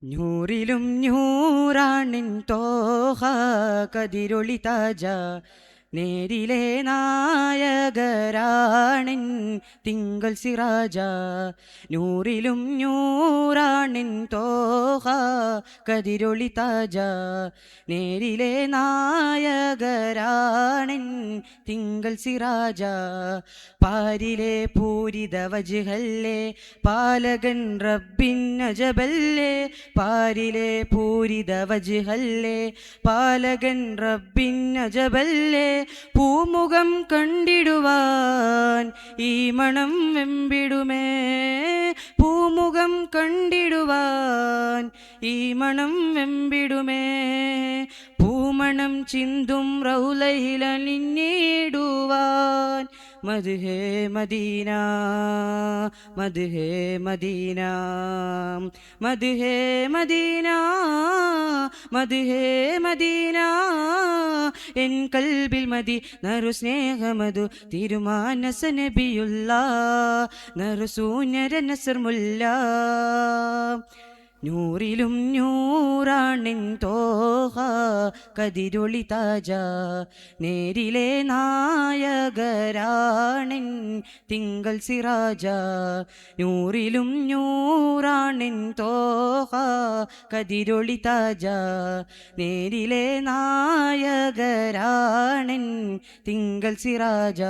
നൂറിലും നൂറാണിൻ തോഹ കതിരൊളി താജ നേരിലെ നായകരാണിൻ തിങ്കൾ സിറാജ. നൂറിലും നൂറാണിൻ തോഹ കതിരൊളി താജ നേരിലെ നായകരാണിൻ തിങ്കൾ സിറാജ. പാരിലെ പൂരിത വജ്ഹല്ലേ പാലകൻ റബ്ബിൻ അജബല്ലേ. പാരിലെ പൂരിത വജ്ഹല്ലേ പാലകൻ റബ്ബിൻ അജബല്ലേ. പൂമുഖം കണ്ടിടുവാൻ ഈ മണം വെമ്പിടുമേ. പൂമുഖം കണ്ടിടുവാൻ ഈ മണം വെമ്പിടുമേ. പൂമണം ചിന്തും റൗലയിലണിഞ്ഞിടുവാൻ മദ്ഹേ മദീന മദ്ഹേ മദീന മദ്ഹേ മദീന മദ്ഹേ മദീന. എൻ കൽബിൽ മദി നറു സ്നേഹമതു തിരുമാനസ നബിയുള്ള നറുസൂനര നസർ മുല്ല. നൂറിലും നൂറാണിൻ തോഹ കതിരൊളി താജ നേരിലെ നായകരാണിൻ തിങ്കൾ സിറാജ. നൂറിലും നൂറാണിൻ തോഹ കതിരൊളി താജ നേരിലെ നായകരാണിൻ തിങ്കൾ സിറാജ.